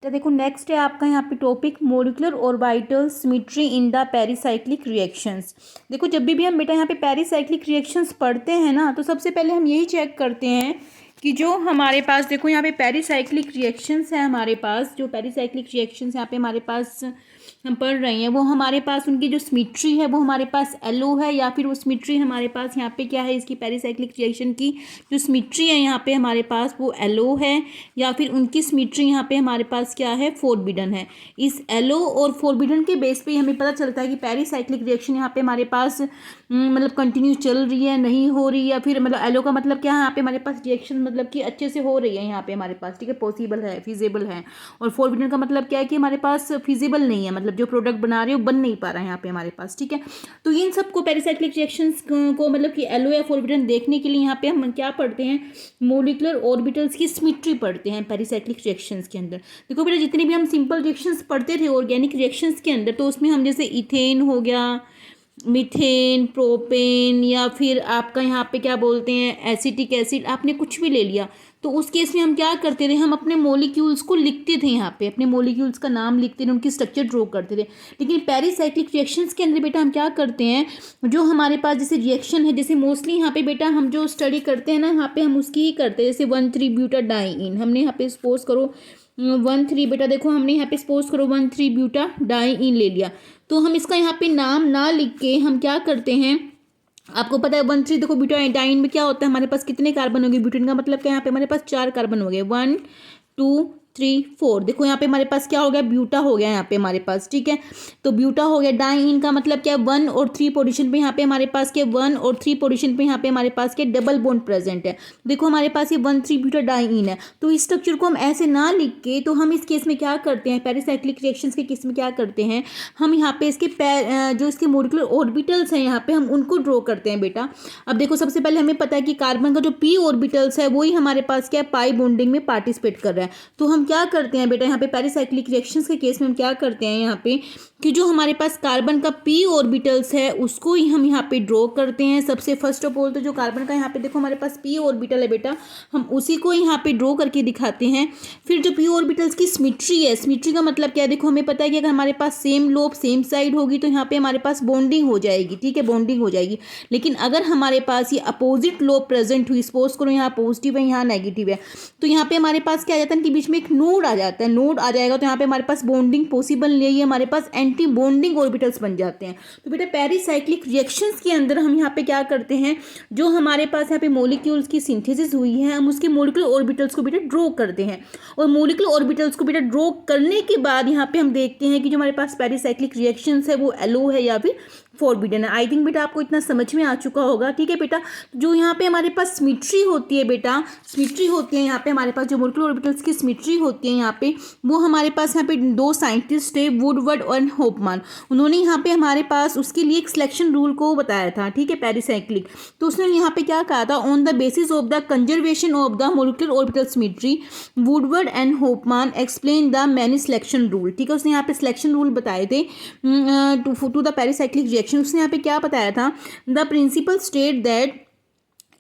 तो देखो नेक्स्ट है आपका यहाँ पे topic molecular orbital symmetry in the pericyclic reactions. देखो जब भी हम बेटा यहाँ पे पेरिसाइक्लिक रिएक्शंस पढ़ते हैं ना, तो सबसे पहले हम यही चेक करते हैं कि जो हमारे पास देखो यहाँ पे पेरिसाइक्लिक रिएक्शंस है, हमारे पास जो पेरिसाइक्लिक रिएक्शंस यहाँ पे हमारे पास हम पढ़ रहे हैं, वो हमारे पास उनकी जो सिमेट्री है वो हमारे पास एलो है, या फिर वो सिमेट्री हमारे पास यहाँ पे क्या है, इसकी पेरिसाइक्लिक रिएक्शन की जो सिमेट्री है यहाँ पे हमारे पास वो एलो है, या फिर उनकी सिमेट्री यहाँ पे हमारे पास क्या है, फोरबिडन है। इस एलो और फोरबिडन के बेस पे हमें पता चलता है कि पेरिसाइक्लिक रिएक्शन यहाँ पे हमारे पास मतलब कंटिन्यू चल रही है, नहीं हो रही, या फिर मतलब एलो का मतलब क्या है, यहाँ पे हमारे पास रिएक्शन मतलब कि अच्छे से हो रही है यहाँ पे हमारे पास, ठीक है, पॉसिबल है, फिजिबल है। और फोरबिडन का मतलब क्या है कि हमारे पास फिजिबल नहीं है, मतलब जो प्रोडक्ट बना रहे हो बन नहीं पा रहा है यहाँ पे हमारे पास, ठीक है। तो इन सबको पेरिसाइक्लिक रिएक्शंस को मतलब कि एलो या फोरबिडन देखने के लिए यहाँ पे हम क्या पढ़ते हैं, मोलिकुलर ऑर्बिटल्स की सिमेट्री पढ़ते हैं पेरिसाइक्लिक रिएक्शंस के अंदर। देखो बेटा जितने भी हम सिंपल रिएक्शंस पढ़ते थे ऑर्गेनिक रिएक्शंस के अंदर, तो उसमें हम जैसे इथेन हो गया, मीथेन, प्रोपेन, या फिर आपका यहाँ पे क्या बोलते हैं एसिटिक एसिड, आपने कुछ भी ले लिया, तो उस केस में हम क्या करते थे, हम अपने मॉलिक्यूल्स को लिखते थे, यहाँ पे अपने मॉलिक्यूल्स का नाम लिखते थे, उनकी स्ट्रक्चर ड्रॉ करते थे। लेकिन पेरिसाइक्लिक रिएक्शंस के अंदर बेटा हम क्या करते हैं, जो हमारे पास जैसे रिएक्शन है, जैसे मोस्टली यहाँ पे बेटा हम जो स्टडी करते हैं ना, यहाँ पे हम उसकी ही करते हैं, जैसे 1,3-ब्यूटाडाइईन हमने यहाँ पे सपोज करो 1,3 बेटा देखो हमने यहाँ पे सपोज करो 1,3-ब्यूटाडाइईन ले लिया, तो हम इसका यहाँ पे नाम ना लिख के हम क्या करते हैं, आपको पता है 1,3 देखो ब्यूटाडाइईन में क्या होता है, हमारे पास कितने कार्बन हो गए, ब्यूटेन का मतलब क्या है, यहाँ पे हमारे पास 4 कार्बन हो गए, 1 2 3 4। देखो यहाँ पे हमारे पास क्या हो गया, ब्यूटा हो गया यहाँ पे हमारे पास, ठीक है। तो ब्यूटा हो गया। डाइईन का मतलब क्या है, 1 और 3 पोजीशन पे यहाँ पे हमारे पास क्या 1 और 3 पोजीशन पे यहाँ पे हमारे पास क्या डबल बॉन्ड प्रेजेंट है। देखो हमारे पास ये 1,3 ब्यूटाडाइईन है। तो इस स्ट्रक्चर को हम ऐसे ना लिख के, तो हम इस केस में क्या करते हैं, पेरिसाइक्लिक रिएक्शंस के केस में क्या करते हैं, हम यहाँ पे इसके जो इसके मोलिकुलर ऑर्बिटल्स हैं यहाँ पे हम उनको ड्रॉ करते हैं बेटा। अब देखो सबसे पहले हमें पता है कि कार्बन का जो पी ऑर्बिटल्स है वही हमारे पास क्या पाई बॉन्डिंग में पार्टिसिपेट कर रहा है। तो हम क्या करते हैं बेटा, यहाँ पे पेरिसाइक्लिक रिएक्शंस के केस में हम क्या करते हैं यहाँ पे, कि जो हमारे पास कार्बन का पी ऑर्बिटल्स है उसको ही हम यहाँ पे ड्रॉ करते हैं। सबसे फर्स्ट ऑफ ऑल तो जो कार्बन का यहाँ पे देखो हमारे पास पी ऑर्बिटल है बेटा, हम उसी को यहाँ पे ड्रॉ करके दिखाते हैं। फिर जो पी ऑर्बिटल्स की सिमेट्री है, सिमेट्री का मतलब क्या है, देखो हमें पता है कि अगर हमारे पास सेम लोब सेम साइड होगी तो यहाँ पे हमारे पास बॉन्डिंग हो जाएगी, ठीक है, बॉन्डिंग हो जाएगी। लेकिन अगर हमारे पास ये अपोजिट लोब प्रेजेंट हुई, सपोज करो यहाँ पॉजिटिव है यहाँ नेगेटिव है, तो यहाँ पे हमारे पास क्या आ जाता है कि बीच में एक नोड आ जाता है, नोड आ जाएगा तो यहाँ पे हमारे पास बॉन्डिंग पॉसिबल नहीं है, हमारे पास एंटी बॉन्डिंग ऑर्बिटल्स बन जाते हैं। तो बेटा पेरिसाइक्लिक रिएक्शंस के अंदर हम यहाँ पे क्या करते हैं, जो हमारे पास यहाँ पे मॉलिक्यूल्स की सिंथेसिस हुई है हम उसके मॉलिक्यूलर ऑर्बिटल्स को बेटा ड्रॉ करते हैं। और मॉलिक्यूलर ऑर्बिटल्स को बेटा ड्रॉ करने के बाद यहाँ पे हम देखते हैं कि जो हमारे पास पेरिसाइक्लिक रिएक्शंस है वो एलो है या फिर फोरबिडन है। आई थिंक बेटा आपको इतना समझ में आ चुका होगा, ठीक है बेटा। जो यहाँ पे हमारे पास सिमेट्री होती है बेटा, सिमेट्री होती है यहाँ पे हमारे पास जो मॉलिक्यूलर ऑर्बिटल्स की सिमेट्री होती है यहाँ पे, वो हमारे पास यहाँ पे 2 साइंटिस्ट थे, वुडवर्ड और होफमैन। उन्होंने यहाँ पे हमारे पास उसके लिए एक सिलेक्शन रूल को बताया था, ठीक है, पेरिसाइक्लिक। तो उसने यहाँ पे क्या कहा था, on the basis of the conservation of the molecular orbital symmetry Woodward and Hofmann explain the many selection rule, ठीक है। उसने यहाँ पे सिलेक्शन रूल बताए थे टू द पेरिसाइक्लिक रिएक्शन। उसने यहाँ पे क्या बताया था, the principle state that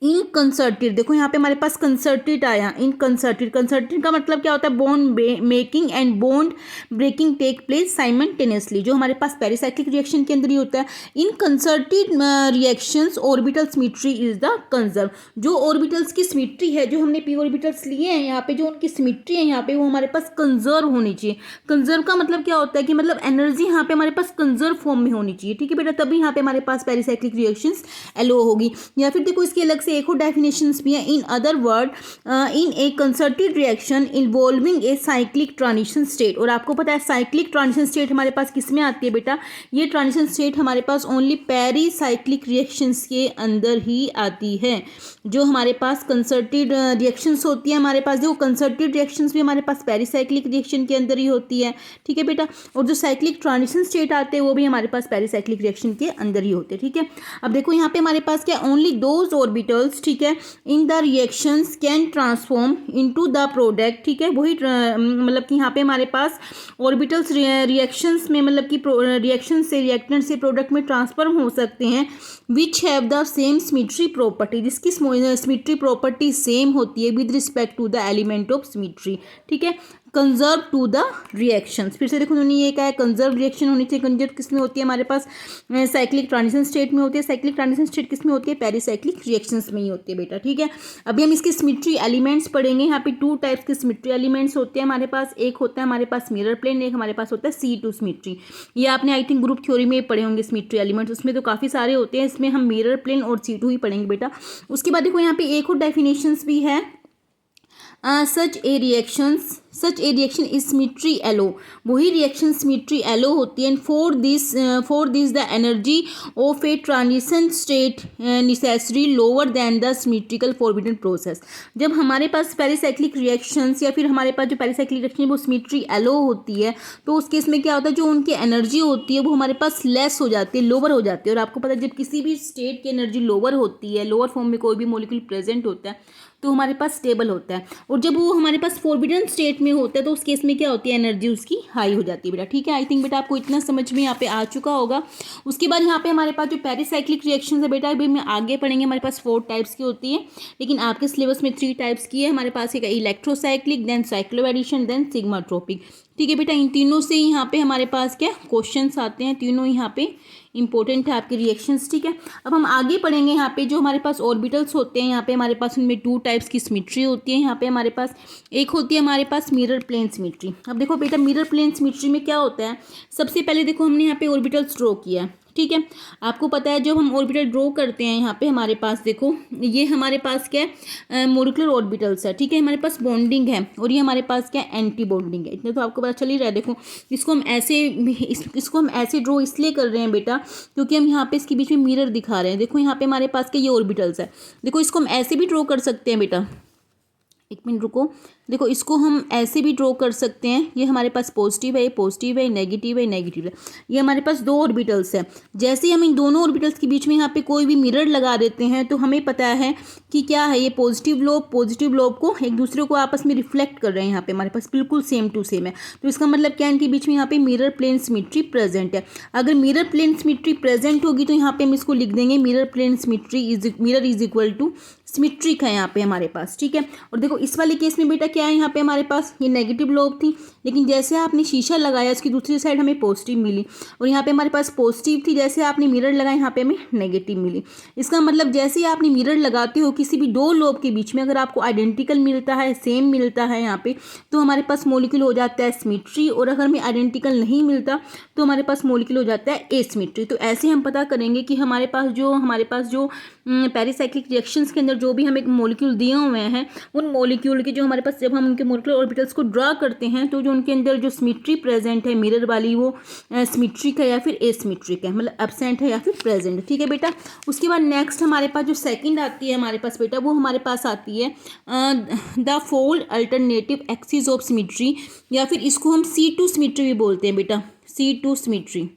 in concerted, देखो यहाँ पे हमारे पास कंसर्टेड आया, इन कंसर्टेड, कंसर्टेड का मतलब क्या होता है, bond making and bond breaking take place simultaneously, जो हमारे पास पेरिसाइक्लिक रिएक्शन के अंदर ही होता है। In concerted reactions orbital symmetry is the conserve, जो ऑर्बिटल्स की सिमेट्री है, जो हमने पी ऑर्बिटल्स लिए हैं यहाँ पे, जो उनकी सिमेट्री है यहाँ पे वो हमारे पास कंजर्व होनी चाहिए। कंजर्व का मतलब क्या होता है कि मतलब एनर्जी यहाँ पे हमारे पास कंजर्व फॉर्म में होनी चाहिए, ठीक है बेटा, तभी यहाँ पे हमारे पास पेरिसाइक्लिक रिएक्शंस एलो होगी। या फिर देखो इसके अलग से एक और डेफिनेशंस भी है, in other word in A concerted reaction involving a cyclic transition state. और आपको पता है साइक्लिक ट्रांजिशन स्टेट हमारे पास किस में आती है बेटा, ये ट्रांजिशन स्टेट हमारे पास ओनली पेरिसाइक्लिक रिएक्शंस के अंदर ही आती है। जो हमारे पास कंसर्टेड रिएक्शंस होती है हमारे पास, जो कंसर्टेड रिएक्शंस भी हमारे पास पेरिसाइक्लिक रिएक्शन के अंदर ही होती है, ठीक है बेटा। और जो साइक्लिक ट्रांजिशन स्टेट आते हैं वो भी हमारे पास पेरिसाइक्लिक रिएक्शन के अंदर ही होते हैं, ठीक है। अब देखो यहाँ पे हमारे पास क्या, ओनली दोज ऑर्बिटल्स, ठीक है, in the reactions can transform into the product, ठीक है। वही मतलब कि यहाँ पे हमारे पास ऑर्बिटल्स रिएक्शंस में मतलब कि रिएक्शन से रिएक्टेंट से प्रोडक्ट में ट्रांसफर हो सकते हैं, which have the same symmetry property, जिसकी सिमेट्री प्रॉपर्टी सेम होती है with respect to the element of symmetry, ठीक है। Conserve to the reactions. फिर से देखो उन्होंने ये कहा है कंजर्व रिएक्शन होनी चाहिए। कंजर्व किस में होती है हमारे पास, साइक्लिक ट्रांजिशन स्टेट में होती है। साइक्लिक ट्रांजिशन स्टेट किस में होती है, पेरिसाइक्लिक रिएक्शंस में ही होती है बेटा, ठीक है। अभी हम इसके सिमेट्री एलिमेंट्स पढ़ेंगे। यहाँ पे 2 टाइप्स के सिमेट्री एलिमेंट्स होते हैं हमारे पास। एक होता है हमारे पास मिरर प्लेन, एक हमारे पास होता है C2 सिमेट्री। ये आपने आई थिंक ग्रुप थ्योरी में पढ़े होंगे सिमेट्री एलिमेंट्स, उसमें तो काफ़ी सारे होते हैं। इसमें हम मिरर प्लेन और C2 ही पढ़ेंगे बेटा। उसके बाद देखो यहाँ पे एक और डेफिनेशंस भी है, such a reaction is symmetry allowed. वही रिएक्शन सिमेट्री एलो होती है। And for this the energy of a transition state necessary lower than the symmetrical forbidden process. जब हमारे पास पेरिसाइक्लिक रिएक्शंस या फिर हमारे पास जो पेरिसाइक्लिक रिएक्शन है वो सिमेट्री एलो होती है, तो उस केस में क्या होता है, जो उनकी एनर्जी होती है वो हमारे पास लेस हो जाती है, लोअर हो जाती है। और आपको पता है जब किसी भी स्टेट की एनर्जी लोअर होती है, लोअर फॉर्म में कोई भी मॉलिक्यूल प्रेजेंट होता है, तो हमारे पास स्टेबल होता है। और जब वो हमारे पास फॉरबिडन स्टेट में होता है तो उस केस में क्या होती है, एनर्जी उसकी हाई हो जाती है बेटा, ठीक है। आई थिंक बेटा आपको इतना समझ में यहाँ पे आ चुका होगा। उसके बाद यहाँ पे हमारे पास जो पेरिसाइक्लिक रिएक्शन है बेटा, अभी हम आगे पढ़ेंगे। हमारे पास 4 टाइप्स की होती है, लेकिन आपके सिलेबस में 3 टाइप्स की है। हमारे पास एक electrocyclic, then cycloaddition, then sigmatropic, ठीक है बेटा। इन तीनों से यहाँ पे हमारे पास क्या क्वेश्चंस आते हैं, तीनों यहाँ पे इंपॉर्टेंट है आपके रिएक्शंस, ठीक है। अब हम आगे पढ़ेंगे यहाँ पे जो हमारे पास ऑर्बिटल्स होते हैं। यहाँ पे हमारे पास उनमें 2 टाइप्स की सिमेट्री होती है। यहाँ पे हमारे पास एक होती है हमारे पास मिरर प्लेन सिमेट्री। अब देखो बेटा मिरर प्लेन सिमेट्री में क्या होता है, सबसे पहले देखो हमने यहाँ पे ऑर्बिटल्स ड्रॉ किया है, ठीक है। आपको पता है जब हम ऑर्बिटल ड्रॉ करते हैं यहाँ पे हमारे पास देखो ये हमारे पास क्या है, मॉलिक्यूलर ऑर्बिटल्स है, ठीक है। हमारे पास बॉन्डिंग है और ये हमारे पास क्या एंटी बॉन्डिंग है। इतना तो आपको पता चल ही रहा है। देखो इसको हम ऐसे ड्रॉ इसलिए कर रहे हैं बेटा क्योंकि हम यहाँ पे इसके बीच में मिरर दिखा रहे हैं। देखो यहाँ पे हमारे पास क्या ये ऑर्बिटल्स है। देखो इसको हम ऐसे भी ड्रॉ कर सकते हैं बेटा, एक मिनट रुको। देखो इसको हम ऐसे भी ड्रॉ कर सकते हैं। ये हमारे पास पॉजिटिव है, पॉजिटिव है, नेगेटिव है, नेगेटिव है। ये हमारे पास 2 ऑर्बिटल्स है। जैसे ही हम इन दोनों ऑर्बिटल्स के बीच में यहाँ पे कोई भी मिरर लगा देते हैं तो हमें पता है कि क्या है, ये पॉजिटिव लोब को एक दूसरे को आपस में रिफ्लेक्ट कर रहे हैं। यहाँ पे हमारे पास बिल्कुल सेम टू सेम है। तो इसका मतलब क्या है, इनके बीच में यहाँ पे मिरर प्लेन सिमेट्री प्रेजेंट है। अगर मिरर प्लेन सिमेट्री प्रेजेंट होगी तो यहाँ पे हम इसको लिख देंगे mirror plane symmetry mirror is equal to symmetric है यहाँ पे हमारे पास, ठीक है। और देखो इस वाले केस में बेटा क्या है, यहाँ पे हमारे पास ये नेगेटिव लोब थी, लेकिन जैसे आपने शीशा लगाया उसकी दूसरी साइड हमें पॉजिटिव मिली। और यहाँ पे हमारे पास पॉजिटिव थी, जैसे आपने मिरर लगाया यहाँ पे हमें नेगेटिव मिली। इसका मतलब जैसे ही आपने मिरर लगाते हो किसी भी 2 लोब के बीच में अगर आपको आइडेंटिकल मिलता है, सेम मिलता है यहाँ पे, तो हमारे पास मॉलिक्यूल हो जाता है सिमेट्री। और अगर हमें आइडेंटिकल नहीं मिलता तो हमारे पास मॉलिक्यूल हो जाता है एसिमेट्री। तो ऐसे हम पता करेंगे कि हमारे पास जो पेरिसाइक्लिक रिएक्शंस के अंदर जो भी हमें मॉलिक्यूल दिए हुए हैं, उन मॉलिक्यूल के जो हमारे पास जब हम उनके मॉलिक्यूलर ऑर्बिटल्स को ड्रा करते हैं तो जो उनके अंदर जो सिमेट्री प्रेजेंट है मिरर वाली, वो सिमेट्रिक है या फिर एसिमेट्रिक है, मतलब एब्सेंट है या फिर प्रेजेंट है, ठीक है बेटा। उसके बाद नेक्स्ट हमारे पास जो सेकंड आती है हमारे पास बेटा, वो हमारे पास आती है the fold alternative axis of symmetry, या फिर इसको हम C2 सिमेट्री भी बोलते हैं बेटा, C2 सिमेट्री।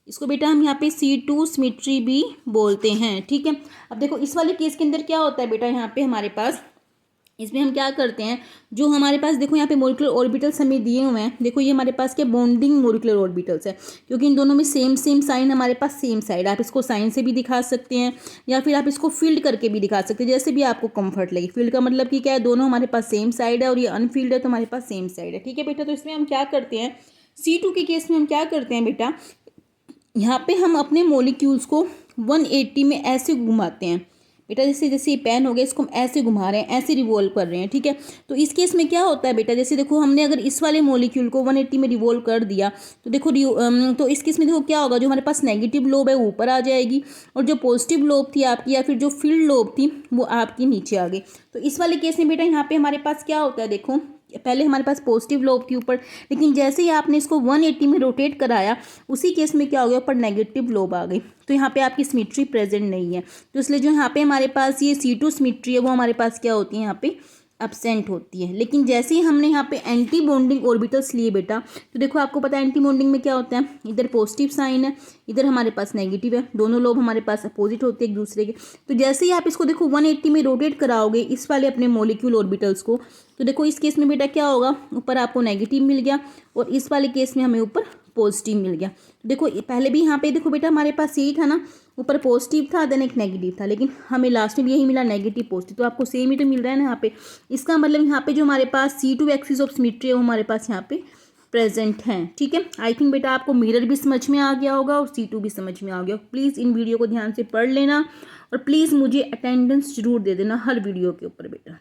इसको बेटा हम यहाँ पे C2 सिमेट्री भी बोलते हैं, ठीक है। अब देखो इस वाले केस के अंदर क्या होता है बेटा, यहाँ पे हमारे पास इसमें हम क्या करते हैं, जो हमारे पास देखो यहाँ पे मॉलिक्यूलर ऑर्बिटल्स हमें दिए हुए हैं। देखो ये हमारे पास क्या बॉन्डिंग मॉलिक्यूलर ऑर्बिटल्स है, क्योंकि इन दोनों में सेम साइन हमारे पास सेम साइड। आप इसको साइन से भी दिखा सकते हैं या फिर आप इसको फील्ड करके भी दिखा सकते हैं, जैसे भी आपको कंफर्ट लगे। फील्ड का मतलब कि क्या है, दोनों हमारे पास सेम साइड है और ये अनफील्ड है तो हमारे पास सेम साइड है, ठीक है बेटा। तो इसमें हम क्या करते हैं, C2 के केस में हम क्या करते हैं बेटा, यहाँ पे हम अपने मॉलिक्यूल्स को 180 में ऐसे घुमाते हैं बेटा। जैसे ये पेन हो गया, इसको हम ऐसे घुमा रहे हैं, ऐसे रिवॉल्व कर रहे हैं, ठीक है। तो इस केस में क्या होता है बेटा, जैसे देखो हमने अगर इस वाले मॉलिक्यूल को 180 में रिवॉल्व कर दिया तो देखो तो इस केस में देखो क्या होगा, जो हमारे पास नेगेटिव लोब है वो ऊपर आ जाएगी और जो पॉजिटिव लोब थी आपकी या फिर जो फील्ड लोब थी वो आपकी नीचे आ गई। तो इस वाले केस में बेटा यहाँ पे हमारे पास क्या होता है, देखो पहले हमारे पास पॉजिटिव लोब थी ऊपर, लेकिन जैसे ही आपने इसको 180 में रोटेट कराया उसी केस में क्या हो गया, ऊपर नेगेटिव लोब आ गई। तो यहाँ पे आपकी सिमेट्री प्रेजेंट नहीं है, तो इसलिए जो यहाँ पे हमारे पास ये C2 सिमेट्री है वो हमारे पास क्या होती है, यहाँ पे एब्सेंट होती है। लेकिन जैसे ही हमने यहाँ पे एंटी बॉन्डिंग ऑर्बिटल्स लिए बेटा, तो देखो आपको पता है एंटी बॉन्डिंग में क्या होता है, इधर पॉजिटिव साइन है, इधर हमारे पास नेगेटिव है, दोनों लोब हमारे पास अपोजिट होते हैं एक दूसरे के। तो जैसे ही आप इसको देखो 180 में रोटेट कराओगे इस वाले अपने मॉलिक्यूल ऑर्बिटल्स को, तो देखो इस केस में बेटा क्या होगा, ऊपर आपको नेगेटिव मिल गया और इस वाले केस में हमें ऊपर पॉजिटिव मिल गया। देखो पहले भी यहाँ पे देखो बेटा हमारे पास यही था ना, ऊपर पॉजिटिव था देन एक नेगेटिव था, लेकिन हमें लास्ट में भी यही मिला नेगेटिव पॉजिटिव, तो आपको सेम ही तो मिल रहा है ना यहाँ पे। इसका मतलब यहाँ पे जो हमारे पास C2 एक्सिस ऑफ सिमेट्री है वो हमारे पास यहाँ पे प्रेजेंट हैं। ठीक है, आई थिंक बेटा आपको मिरर भी समझ में आ गया होगा और C2 भी समझ में आ गया। प्लीज़ इन वीडियो को ध्यान से पढ़ लेना और प्लीज़ मुझे अटेंडेंस जरूर दे देना हर वीडियो के ऊपर बेटा।